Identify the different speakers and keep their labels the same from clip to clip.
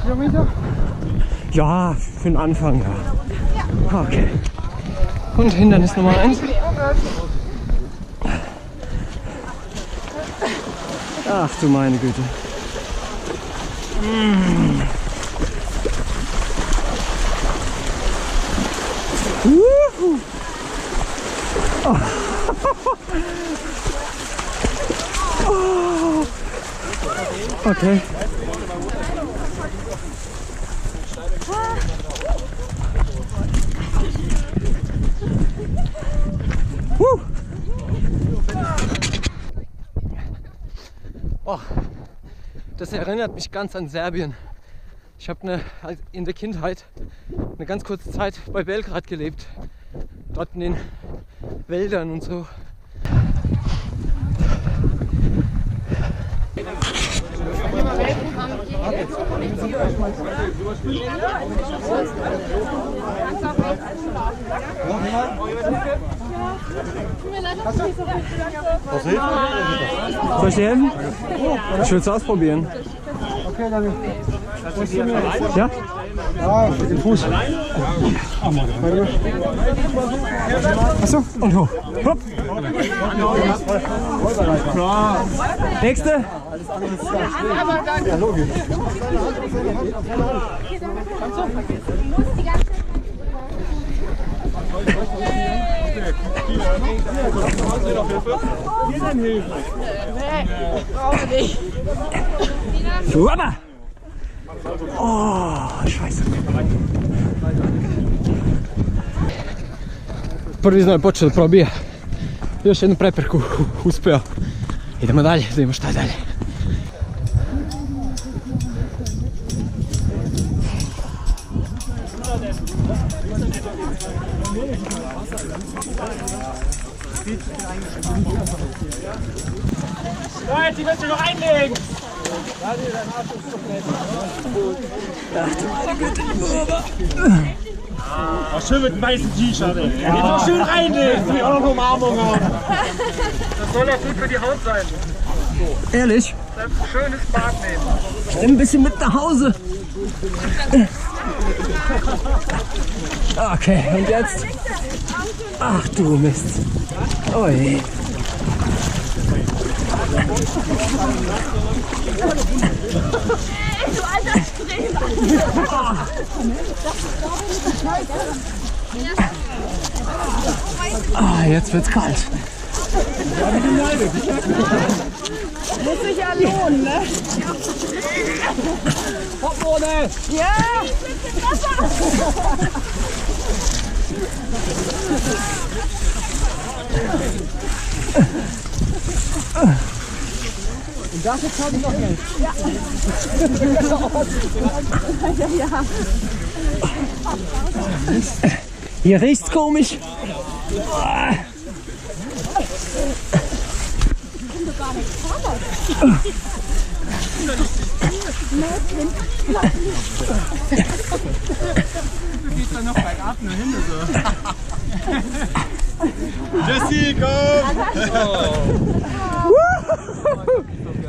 Speaker 1: Kilometer? Ja, für den Anfang, ja. Okay. Und Hindernis Nummer 1. Ach du meine Güte. Oh. Oh. Okay. Oh, das erinnert mich ganz an Serbien. Ich habe in der Kindheit eine ganz kurze Zeit bei Belgrad gelebt. Dort in den Wäldern und so. Soll ich dir helfen? Ich will es ausprobieren. Okay, danke. Ja? Ja, mit dem Fuß. Achso, und hoch. Hopp. Nächste. Ja, logisch. Super! Oh, scheiße. Prvi znoj počeo da probija. Još jednu prepreku uspeo. Idemo dalje, da vidimo šta je dalje.
Speaker 2: Leute, die willst du noch einlegen?
Speaker 1: Ach du meine Güte,
Speaker 2: Oh, schön mit dem weißen T-Shirt, ey. Ja. Jetzt auch schön reinlegen, die auch noch Umarmung haben. Das soll doch gut für die Haut sein.
Speaker 1: Ehrlich?
Speaker 2: Ein schönes Bad nehmen.
Speaker 1: Ich nehme ein bisschen mit nach Hause. Okay, und jetzt? Ach du Mist. Ui.
Speaker 3: Du alter Streber!
Speaker 1: Ah, jetzt wird's kalt.
Speaker 3: Muss sich ja lohnen, ne?
Speaker 2: Hopp ohne!
Speaker 3: Ja!
Speaker 2: Und dafür zahle ich noch Geld.
Speaker 3: Ja. Ja.
Speaker 1: Hier riecht's komisch.
Speaker 2: Du gehst dann noch bergab nur hin, so. Jessie, komm!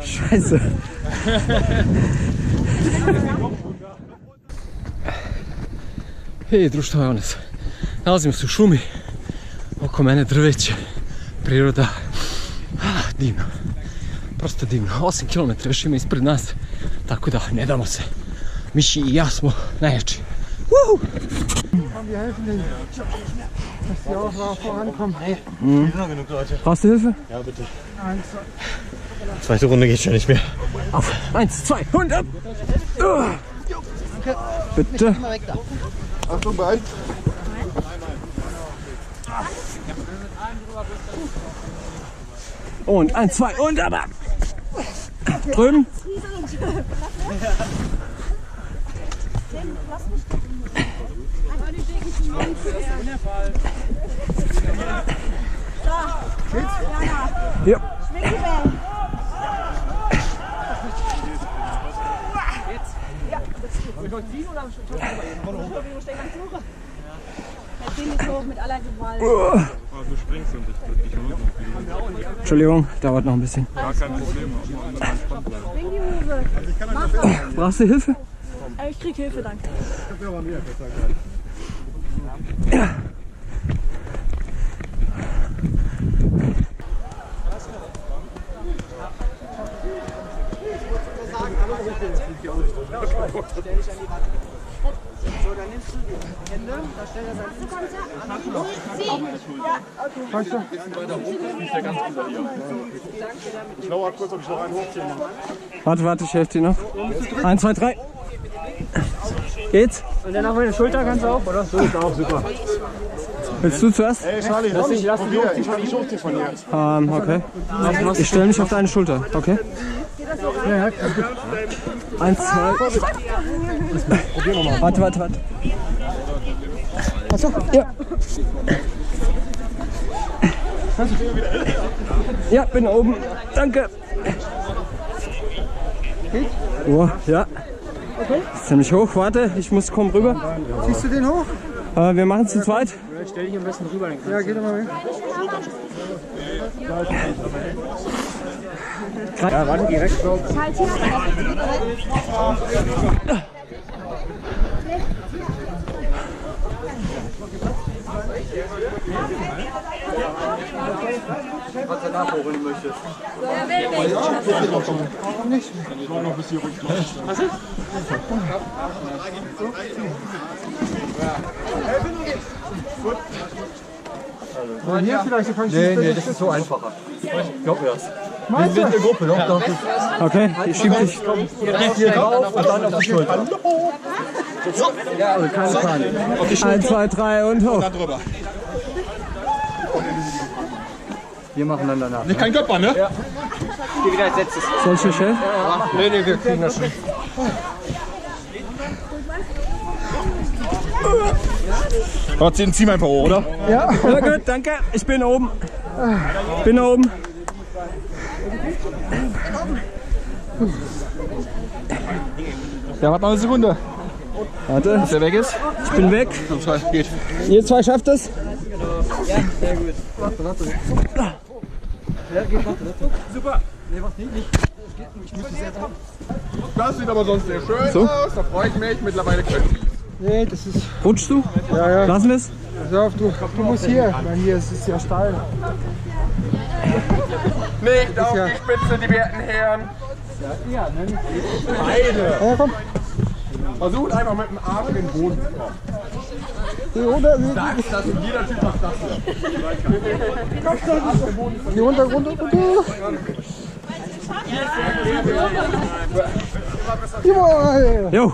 Speaker 1: Scheiße. Hej, društvo, evo nas. Nalazimo se u šumi. Oko mene drveće. Priroda. Divno. Prosto divno. 8 km još ima ispred nas. Tako da ne damo se. Miši i ja smo najjači.
Speaker 2: Wir helfen denen, dass die auch vorankommen.
Speaker 4: Wir sind noch genug Leute.
Speaker 1: Brauchst du Hilfe?
Speaker 4: Ja, bitte. Zweite Runde geht schon nicht mehr.
Speaker 1: Auf. 1, 2 und ab. Bitte.
Speaker 4: Achtung, bereit.
Speaker 1: Und 1, 2 und ab. Drüben. Ja.
Speaker 3: Mit aller Gewalt.
Speaker 2: Du springst und ich hole
Speaker 1: Entschuldigung, dauert noch ein bisschen.
Speaker 2: Gar kein Problem.
Speaker 3: Bring die Hose.
Speaker 1: Brauchst du Hilfe?
Speaker 3: Ich krieg Hilfe, danke.
Speaker 5: So, dann nimmst du die Hände, da stellt er
Speaker 2: Ich lauere kurz, ob ich noch einen hochziehen kann.
Speaker 1: Warte, ich helfe dir noch. 1, 2, 3. Geht's?
Speaker 5: Und dann auf meine Schulter kannst du auch, oder? So ist auch super.
Speaker 1: Willst du zuerst?
Speaker 2: Ey, Charlie, lass dich hochziehen. Ich kann dich hochziehen von hier.
Speaker 1: Okay. Ich stelle mich auf deine Schulter, okay? Ja, 1, 2. Warte. Achso, ja. Ja, bin oben. Danke. Oh, ja. Ist ziemlich hoch. Warte, ich muss kommen rüber.
Speaker 5: Ziehst du den hoch?
Speaker 1: Wir machen es zu zweit.
Speaker 5: Ja, stell dich am besten rüber. Ja, geh doch mal weg. Ja, warte, direkt so.
Speaker 4: Was du nachholen möchtest.
Speaker 5: Warum nicht?
Speaker 2: Ich war noch bis hier runter.
Speaker 5: Hier vielleicht, so kannst du
Speaker 4: Nee, das ist so einfacher. Ich glaube das. Wir sind eine Gruppe, doch.
Speaker 1: Okay, ich schieb dich.
Speaker 4: Hier drauf und dann auf die Schulter.
Speaker 1: Ja, also keine Panik. 1, 2, 3 und hoch.
Speaker 4: Wir machen dann danach.
Speaker 2: Nicht kein Körper, ne? Ja.
Speaker 5: Geh wieder als letztes.
Speaker 1: Soll ich dich helfen?
Speaker 4: Nee, wir kriegen das schon.
Speaker 2: Trotzdem ziehen wir einfach hoch, oder?
Speaker 1: Ja, gut, danke. Ich bin oben.
Speaker 2: Ja, warte noch eine Sekunde.
Speaker 1: Warte,
Speaker 2: Bis der weg ist.
Speaker 1: ich bin weg.
Speaker 2: Geht.
Speaker 1: Ihr zwei schafft es.
Speaker 2: Das sieht aber sonst sehr schön aus. Da freue ich mich. Mittlerweile können Sie.
Speaker 5: Nee, das ist.
Speaker 1: Rutschst du?
Speaker 5: Ja.
Speaker 1: Lassen wir es?
Speaker 5: Pass auf, du musst hier. Weil hier ist es ja steil.
Speaker 2: Nicht auf die Spitze, die werten Herren. Beide.
Speaker 5: Ja, komm.
Speaker 2: Versucht einfach mit dem Arm in den Boden zu kommen.
Speaker 5: Geh runter.
Speaker 2: Das und jeder Typ macht das hier.
Speaker 5: Geh runter. Jawohl.
Speaker 1: Jo.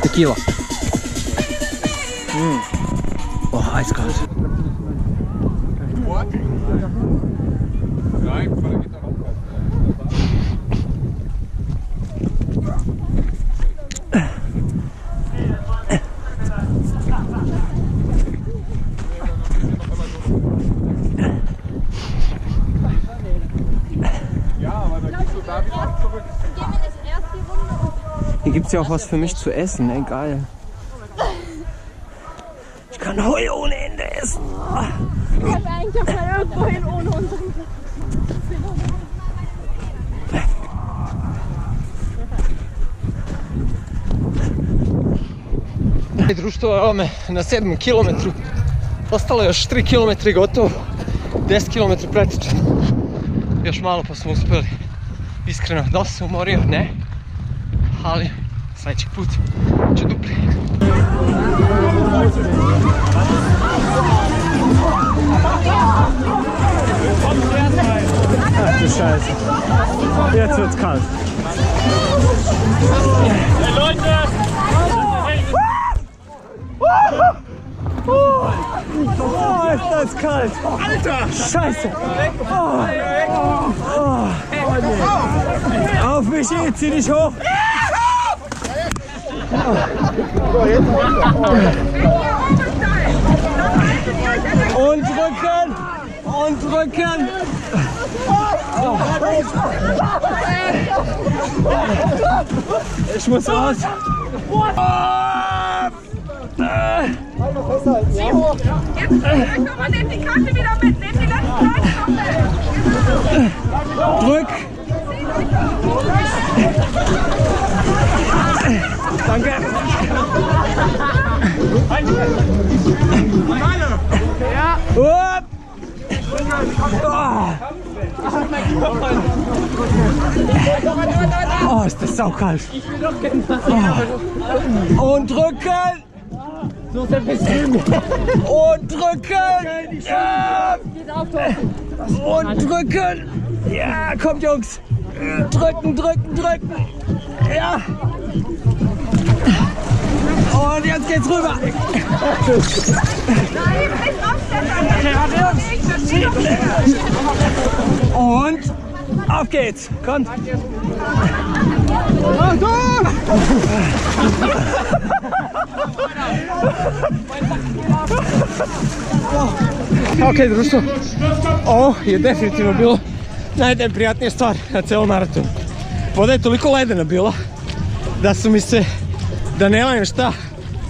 Speaker 1: Tequila. Oh, eiskalt. Hier gibt es ja auch was für mich zu essen, ey, geil. Ich kann Heu ohne Ende essen.
Speaker 3: Ich kann eigentlich auch mal irgendwo hin ohne unseren.
Speaker 1: Društvo, evo me na 7. kilometru. Ostalo je još 3 km gotovo. 10 km pretičeno. Još malo pa smo uspjeli. Iskreno, da se umorio, ne. Ali sljedeći put će duplje. Ach du Scheiße. Jetzt wird's kalt.
Speaker 2: Hey Leute!
Speaker 1: ist kalt. Alter! Scheiße! Auf mich, zieh dich hoch! Und drücken! Und drücken! Ich muss raus!
Speaker 3: Jetzt nochmal, nehmt die Karte wieder mit, nehmt die letzten Leute.
Speaker 1: Drück! Danke! Ja! Oh, ist das saukalt! Oh. Und drücken! Und drücken! Ja! Und drücken! Ja, kommt Jungs! Drücken, drücken, drücken! Ja! Und jetzt geht's rüber! Und auf geht's! Kommt! Ok, društvo, ovo je definitivno bilo najneprijatnija stvar na celom maratonu. Voda je toliko ledena bila da su mi se, da ne lajem šta,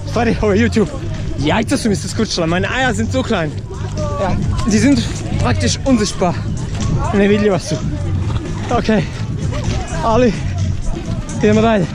Speaker 1: u stvari ovo je YouTube, jajca su mi se skučila, meine Eier sind so klein. Ja, die sind praktisch unsichtbar, nevidljiva su. Ok, ali idemo dalje.